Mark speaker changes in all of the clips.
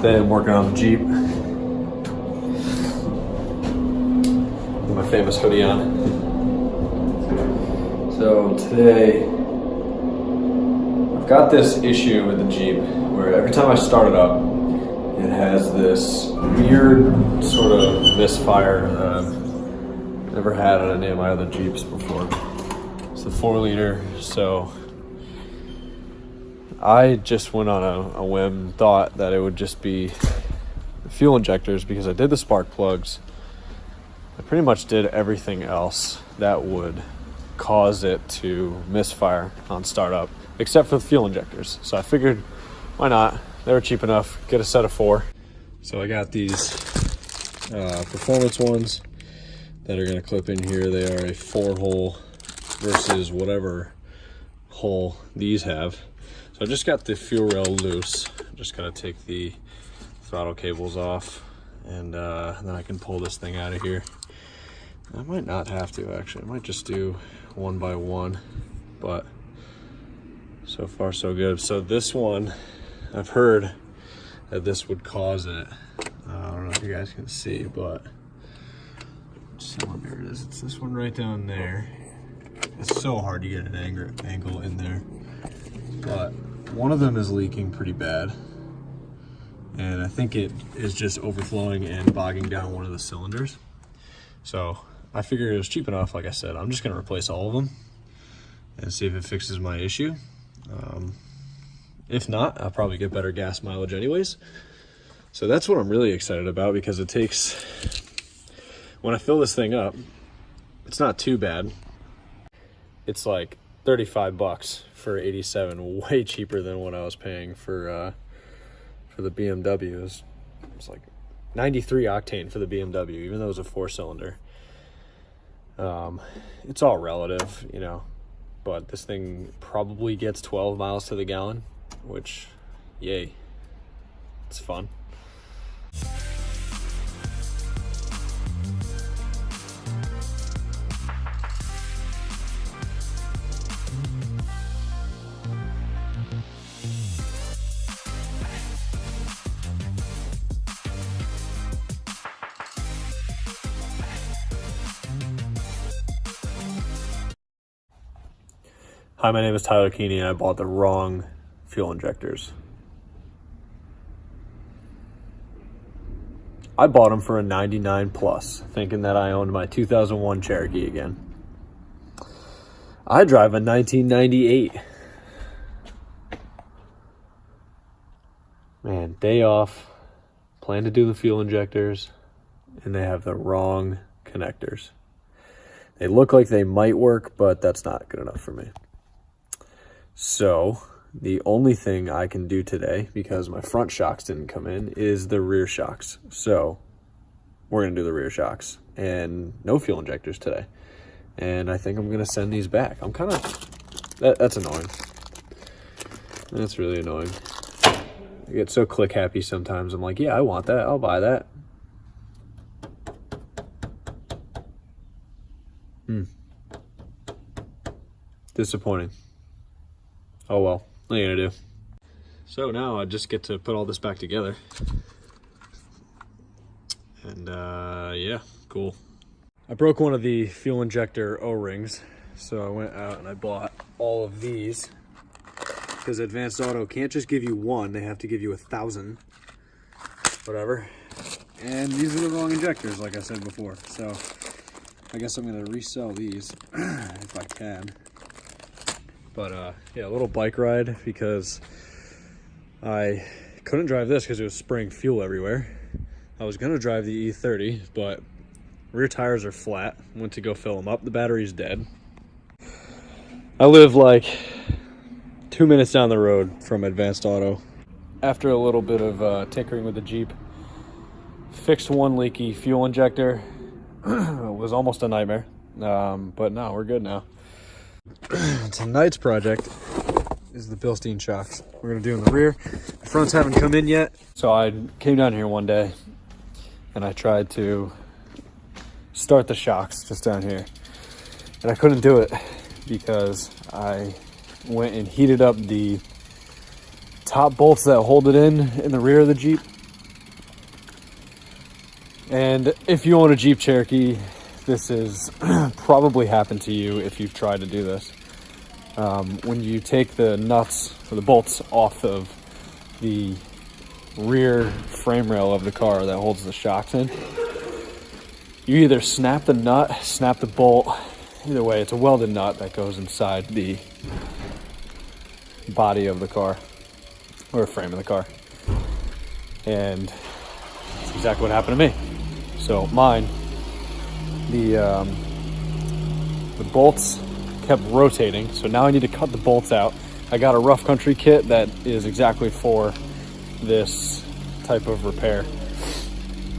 Speaker 1: Today I'm working on the Jeep. With my famous hoodie on. So today, I've got this issue with the Jeep where every time I start it up, it has this weird sort of misfire that I've never had on any of my other Jeeps before. It's the 4-liter, so I just went on a whim, thought that it would just be the fuel injectors because I did the spark plugs. I pretty much did everything else that would cause it to misfire on startup, except for the fuel injectors. So I figured, why not? They were cheap enough, get a set of 4. So I got these performance ones that are gonna clip in here. They are a 4-hole versus whatever hole these have. So I just got the fuel rail loose. Just gotta take the throttle cables off, and then I can pull this thing out of here. I might not have to, actually. I might just do one by one, but so far so good. So this one, I've heard that this would cause it. I don't know if you guys can see, but cylinder it is. It's this one right down there. It's so hard to get an angle in there, but one of them is leaking pretty bad, and I think it is just overflowing and bogging down one of the cylinders. So I figured it was cheap enough. Like I said, I'm just going to replace all of them and see if it fixes my issue. If not, I'll probably get better gas mileage anyways. So that's what I'm really excited about, because it takes, when I fill this thing up, it's not too bad. It's like 35 bucks for 87, way cheaper than what I was paying for the BMW. It's like 93 octane for the BMW, even though it was a 4-cylinder. It's all relative, you know, but this thing probably gets 12 miles to the gallon, which, yay, it's fun. Hi, my name is Tyler Keeney, and I bought the wrong fuel injectors. I bought them for a 99 plus, thinking that I owned my 2001 Cherokee again. I drive a 1998. Man, day off, plan to do the fuel injectors, and they have the wrong connectors. They look like they might work, but that's not good enough for me. So the only thing I can do today, because my front shocks didn't come in, is the rear shocks. So we're gonna do the rear shocks and no fuel injectors today. And I think I'm gonna send these back. I'm kind of, that's annoying. That's really annoying. I get so click happy sometimes. I'm like, yeah, I want that. I'll buy that. Disappointing. Oh well, what are you gonna do? So now I just get to put all this back together. And yeah, cool. I broke one of the fuel injector O-rings, so I went out and I bought all of these, because Advanced Auto can't just give you one, they have to give you 1,000. Whatever. And these are the wrong injectors, like I said before. So I guess I'm gonna resell these if I can. But yeah, a little bike ride, because I couldn't drive this because it was spraying fuel everywhere. I was gonna drive the E30, but rear tires are flat. Went to go fill them up. The battery's dead. I live like 2 minutes down the road from Advanced Auto. After a little bit of tinkering with the Jeep, fixed one leaky fuel injector. It was almost a nightmare, but no, we're good now. Tonight's project is the Bilstein shocks. We're gonna do in the rear. The fronts haven't come in yet. So I came down here one day and I tried to start the shocks just down here, and I couldn't do it because I went and heated up the top bolts that hold it in the rear of the Jeep, And if you own a Jeep Cherokee, this is probably happened to you if you've tried to do this. When you take the nuts or the bolts off of the rear frame rail of the car that holds the shocks in, you either snap the nut, snap the bolt. Either way, it's a welded nut that goes inside the body of the car or frame of the car. And that's exactly what happened to me. So mine, the bolts kept rotating, so now I need to cut the bolts out. I got a Rough Country kit that is exactly for this type of repair.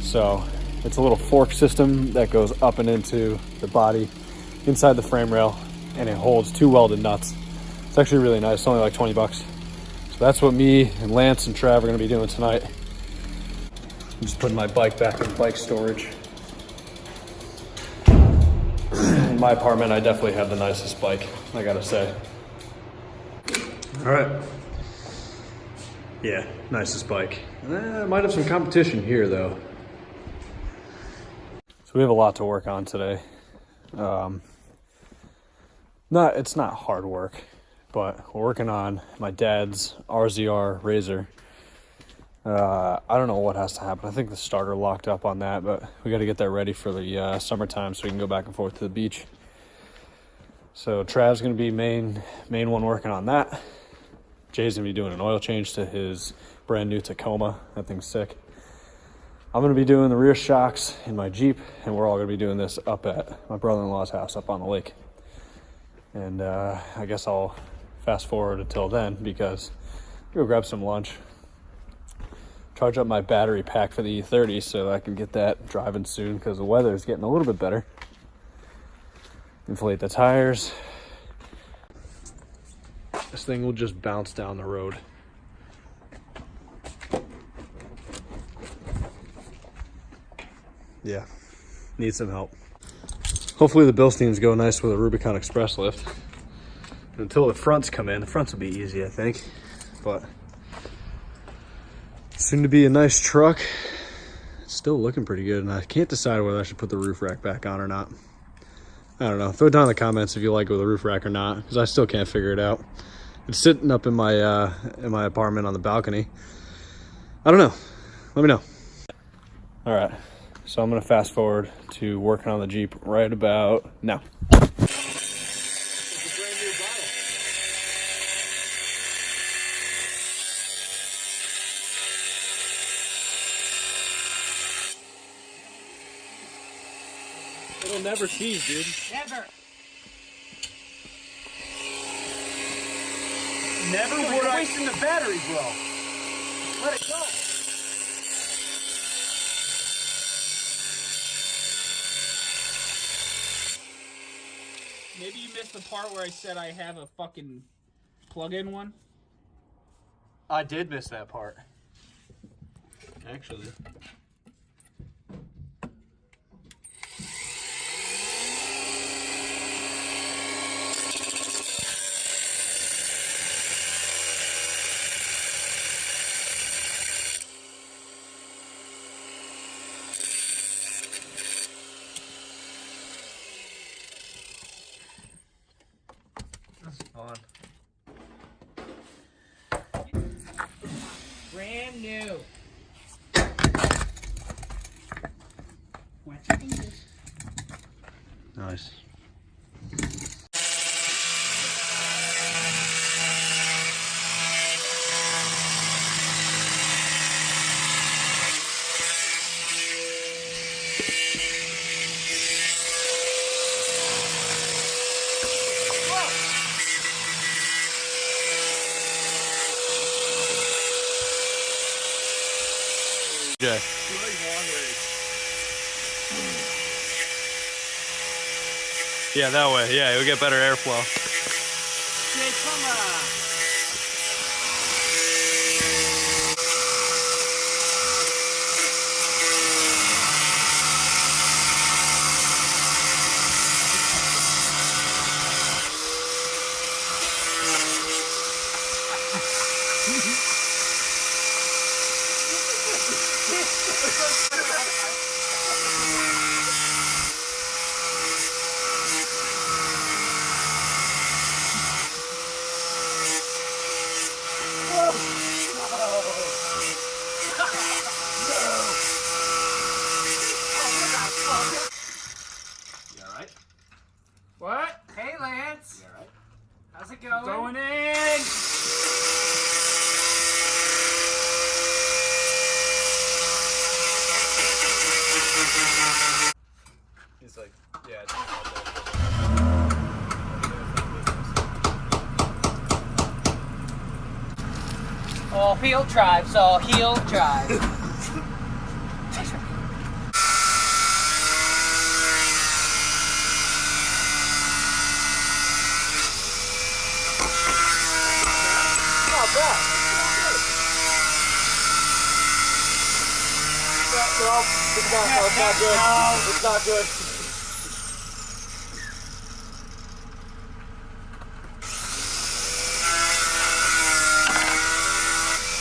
Speaker 1: So it's a little fork system that goes up and into the body inside the frame rail, and it holds 2 welded nuts. It's actually really nice. It's only like 20 bucks. So that's what me and Lance and Trav are gonna be doing tonight. I'm just putting my bike back in bike storage. In my apartment, I definitely have the nicest bike, I gotta say. All right. Yeah, nicest bike. Might have some competition here though. So we have a lot to work on today. It's not hard work, but we're working on my dad's RZR RZR. I don't know what has to happen. I think the starter locked up on that, but we got to get that ready for the summertime so we can go back and forth to the beach. So Trav's going to be main one working on that. Jay's going to be doing an oil change to his brand new Tacoma. That thing's sick. I'm going to be doing the rear shocks in my Jeep, and we're all going to be doing this up at my brother-in-law's house up on the lake. And I guess I'll fast forward until then because I'll go grab some lunch, charge up my battery pack for the E30 so that I can get that driving soon because the weather is getting a little bit better. Inflate the tires. This thing will just bounce down the road. Yeah, need some help. Hopefully the Bilsteins go nice with a Rubicon Express lift. Until the fronts come in, the fronts will be easy, I think. But soon to be a nice truck. It's still looking pretty good, and I can't decide whether I should put the roof rack back on or not. I don't know. Throw it down in the comments if you like it with a roof rack or not, because I still can't figure it out. It's sitting up in my apartment on the balcony. I don't know. Let me know. All right. So I'm going to fast forward to working on the Jeep right about now. It'll never seize, dude.
Speaker 2: Never.
Speaker 3: Never
Speaker 2: Dude,
Speaker 3: would
Speaker 2: you're
Speaker 3: I.
Speaker 2: wasting the battery, bro. Let it go. Maybe you missed the part where I said I have a fucking plug-in one.
Speaker 1: I did miss that part. Actually. On.
Speaker 2: Brand new.
Speaker 1: Nice. Jay. Yeah, that way. Yeah, you'll get better airflow.
Speaker 2: Jay, come on.
Speaker 1: He's like, yeah, it's
Speaker 3: all heel drives, all heel drives.
Speaker 1: It's not good. It's not good.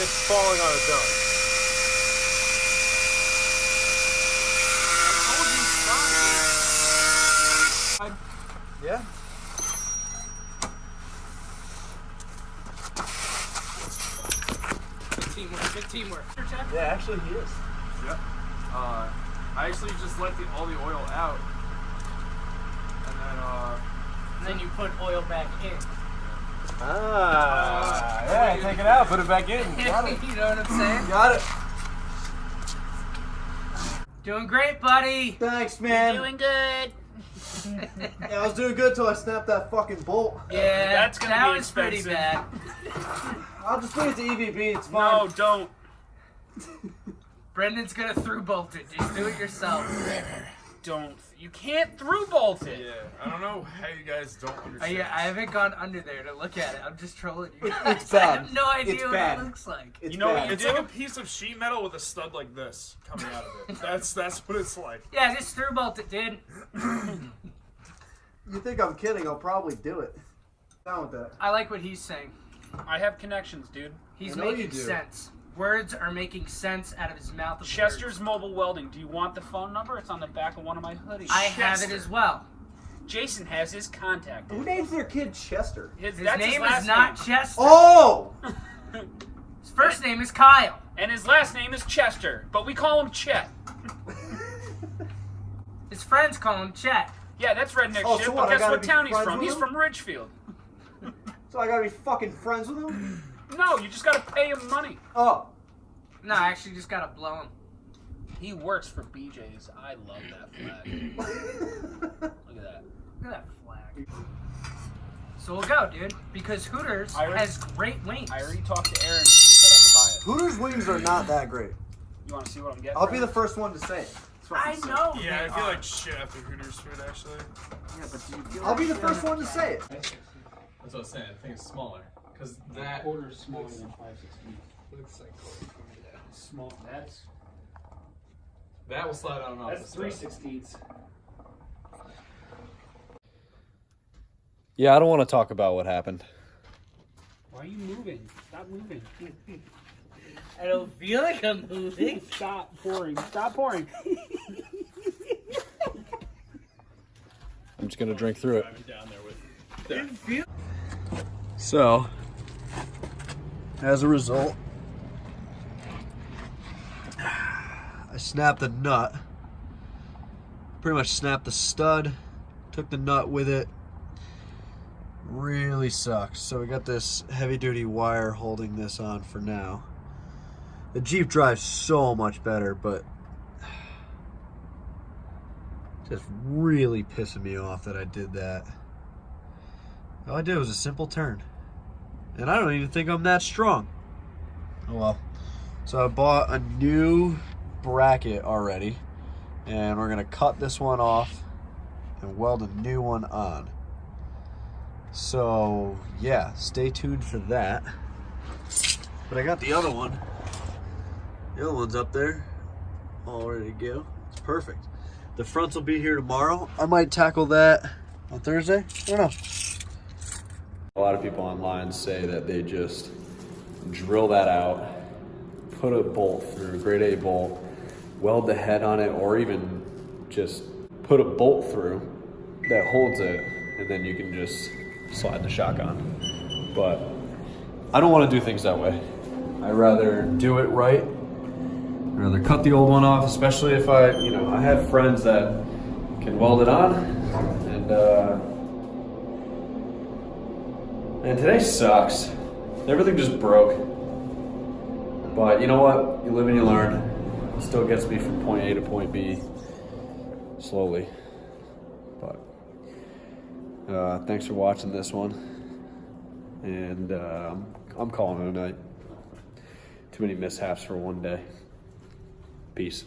Speaker 1: It's falling on its own. Yeah.
Speaker 3: Good teamwork, good teamwork.
Speaker 1: Yeah, actually he is.
Speaker 4: Yep. I actually just let all the oil out, and
Speaker 3: then you put oil back in.
Speaker 1: Ah, yeah, take it out, put it back in. Got it.
Speaker 3: You know what I'm saying?
Speaker 1: Got it.
Speaker 3: Doing great, buddy.
Speaker 5: Thanks, man.
Speaker 3: Doing good.
Speaker 5: Yeah, I was doing good till I snapped that fucking bolt.
Speaker 3: Yeah,
Speaker 2: That's gonna
Speaker 3: that
Speaker 2: be
Speaker 3: was pretty bad.
Speaker 5: I'll just bring it to EVB, it's fine.
Speaker 2: No, don't.
Speaker 3: Brendan's gonna through bolt it. Just do it yourself.
Speaker 2: Don't. You can't through bolt it.
Speaker 4: yeah, I don't know how you guys don't understand.
Speaker 3: I haven't gone under there to look at it. I'm just trolling you.
Speaker 5: It's
Speaker 3: I
Speaker 5: bad.
Speaker 3: have no idea
Speaker 5: It's
Speaker 3: what
Speaker 5: bad.
Speaker 3: it looks like.
Speaker 5: It's
Speaker 2: You know what
Speaker 5: bad.
Speaker 2: you
Speaker 4: It's
Speaker 2: do?
Speaker 4: like a piece of sheet metal with a stud like this coming out of it. That's what it's like.
Speaker 3: Yeah, just through bolt it, dude.
Speaker 5: You think I'm kidding, I'll probably do it. Down with that.
Speaker 3: I like what he's saying.
Speaker 2: I have connections, dude.
Speaker 3: He's
Speaker 5: I know
Speaker 3: making
Speaker 5: you do.
Speaker 3: sense. Words are making sense out of his mouth. Of
Speaker 2: Chester's
Speaker 3: words.
Speaker 2: Mobile Welding. Do you want the phone number? It's on the back of one of my hoodies.
Speaker 3: I have it
Speaker 2: Chester.
Speaker 3: as well.
Speaker 2: Jason has his contact.
Speaker 5: Who names their kid Chester?
Speaker 3: His
Speaker 2: That's
Speaker 3: name
Speaker 2: last
Speaker 3: is not
Speaker 2: name.
Speaker 3: Chester.
Speaker 5: Oh!
Speaker 3: His first name is Kyle.
Speaker 2: And his last name is Chester, but we call him Chet.
Speaker 3: His friends call him Chet.
Speaker 2: Yeah, that's redneck
Speaker 5: Oh,
Speaker 2: shit,
Speaker 5: so
Speaker 2: but
Speaker 5: what, I
Speaker 2: guess
Speaker 5: gotta
Speaker 2: what
Speaker 5: be
Speaker 2: town he's
Speaker 5: friends
Speaker 2: from?
Speaker 5: with
Speaker 2: He's
Speaker 5: him?
Speaker 2: from Ridgefield.
Speaker 5: So I gotta be fucking friends with him?
Speaker 2: No, you just gotta pay him money.
Speaker 5: Oh.
Speaker 3: No, I actually just gotta blow him.
Speaker 2: He works for BJ's. I love that flag. Look at that.
Speaker 3: Look at that flag. So we'll go, dude, because Hooters has great wings.
Speaker 2: I already talked to Aaron and she said I could buy it.
Speaker 5: Hooters wings are not that great.
Speaker 2: You wanna see what I'm getting?
Speaker 5: I'll be the first one to say it. It's
Speaker 3: I
Speaker 5: fucking
Speaker 3: know.
Speaker 4: Yeah, I
Speaker 3: they
Speaker 4: feel
Speaker 3: are.
Speaker 4: like shit after Hooters food, actually.
Speaker 2: Yeah, but do you feel
Speaker 5: sick. I'll be the first one to say it.
Speaker 1: That's what I was saying. I think it's smaller. Because that
Speaker 2: quarter smaller than 5/16.
Speaker 1: looks like
Speaker 2: Small.
Speaker 1: that will slide on and off.
Speaker 2: That's 3/16.
Speaker 1: Yeah, I don't want to talk about what happened.
Speaker 2: Why are you moving? Stop moving.
Speaker 3: I don't feel like I'm moving.
Speaker 2: Stop pouring. Stop pouring.
Speaker 1: I'm just gonna drink through it.
Speaker 4: Down there with
Speaker 1: So, as a result, I snapped the nut. Pretty much snapped the stud, took the nut with it. Really sucks. So we got this heavy duty wire holding this on for now. The Jeep drives so much better, but just really pissing me off that I did that. All I did was a simple turn. And I don't even think I'm that strong. Oh well. So I bought a new bracket already. And we're gonna cut this one off and weld a new one on. So yeah, stay tuned for that. But I got the other one. The other one's up there, all ready to go. It's perfect. The fronts will be here tomorrow. I might tackle that on Thursday. I don't know. A lot of people online say that they just drill that out, put a bolt through, a grade A bolt, weld the head on it, or even just put a bolt through that holds it, and then you can just slide the shock on. But I don't want to do things that way. I'd rather do it right. I'd rather cut the old one off, especially if I have friends that can weld it on, and today sucks. Everything just broke. But you know what? You live and you learn. It still gets me from point A to point B slowly. But thanks for watching this one, and I'm calling it a night. Too many mishaps for one day. Peace.